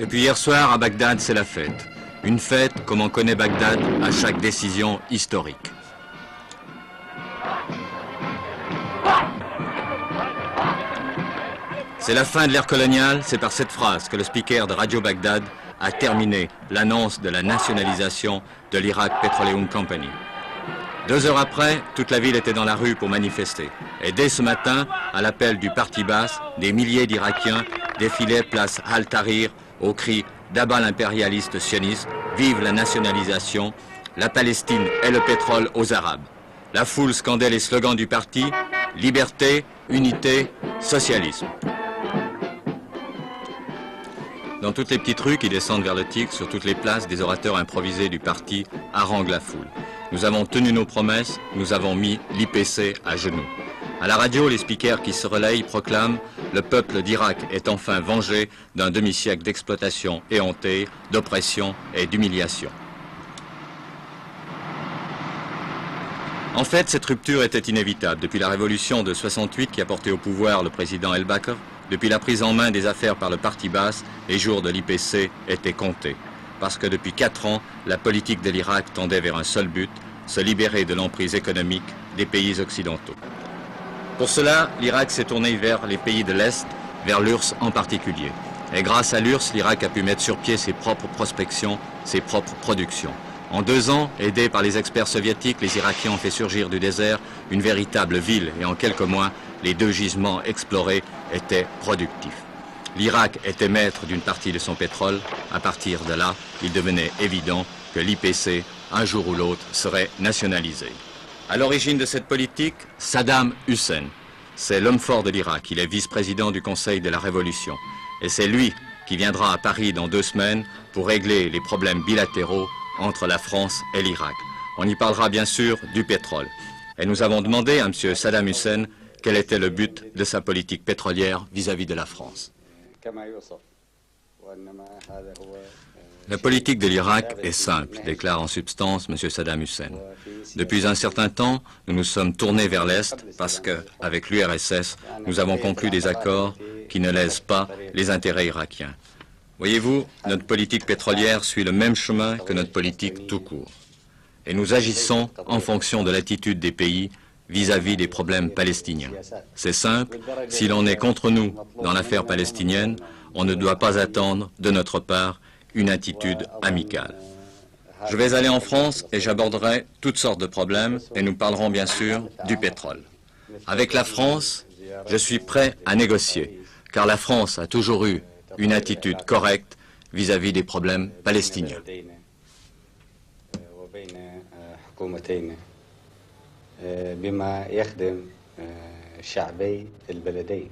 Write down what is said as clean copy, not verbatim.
Depuis hier soir, à Bagdad, c'est la fête. Une fête comme on connaît Bagdad à chaque décision historique. C'est la fin de l'ère coloniale, c'est par cette phrase que le speaker de Radio Bagdad a terminé l'annonce de la nationalisation de l'Iraq Petroleum Company. 2 heures après, toute la ville était dans la rue pour manifester. Et dès ce matin, à l'appel du Parti Baas, des milliers d'Irakiens défilaient place Al-Tahrir au cri d'abat l'impérialiste sioniste, vive la nationalisation, la Palestine et le pétrole aux Arabes. La foule scandait les slogans du parti, liberté, unité, socialisme. Dans toutes les petites rues qui descendent vers le Tigre, sur toutes les places, des orateurs improvisés du parti haranguent la foule. Nous avons tenu nos promesses, nous avons mis l'IPC à genoux. À la radio, les speakers qui se relayent proclament « Le peuple d'Irak est enfin vengé d'un demi-siècle d'exploitation éhontée, d'oppression et d'humiliation ». En fait, cette rupture était inévitable depuis la révolution de 68 qui a porté au pouvoir le président El-Bakr. Depuis la prise en main des affaires par le Parti Baas, les jours de l'IPC étaient comptés. Parce que depuis 4 ans, la politique de l'Irak tendait vers un seul but, se libérer de l'emprise économique des pays occidentaux. Pour cela, l'Irak s'est tourné vers les pays de l'Est, vers l'URSS en particulier. Et grâce à l'URSS, l'Irak a pu mettre sur pied ses propres prospections, ses propres productions. En 2 ans, aidés par les experts soviétiques, les Irakiens ont fait surgir du désert une véritable ville et en quelques mois, les 2 gisements explorés étaient productifs. L'Irak était maître d'une partie de son pétrole. À partir de là, il devenait évident que l'IPC, un jour ou l'autre, serait nationalisé. À l'origine de cette politique, Saddam Hussein. C'est l'homme fort de l'Irak. Il est vice-président du Conseil de la Révolution. Et c'est lui qui viendra à Paris dans 2 semaines pour régler les problèmes bilatéraux entre la France et l'Irak. On y parlera bien sûr du pétrole. Et nous avons demandé à M. Saddam Hussein quel était le but de sa politique pétrolière vis-à-vis de la France. La politique de l'Irak est simple, déclare en substance M. Saddam Hussein. Depuis un certain temps, nous nous sommes tournés vers l'Est parce qu'avec l'URSS, nous avons conclu des accords qui ne lèsent pas les intérêts irakiens. Voyez-vous, notre politique pétrolière suit le même chemin que notre politique tout court. Et nous agissons en fonction de l'attitude des pays vis-à-vis des problèmes palestiniens. C'est simple, si l'on est contre nous dans l'affaire palestinienne, on ne doit pas attendre de notre part une attitude amicale. Je vais aller en France et j'aborderai toutes sortes de problèmes et nous parlerons bien sûr du pétrole. Avec la France, je suis prêt à négocier, car la France a toujours eu une attitude correcte vis-à-vis des problèmes palestiniens. بما يخدم شعبي البلدين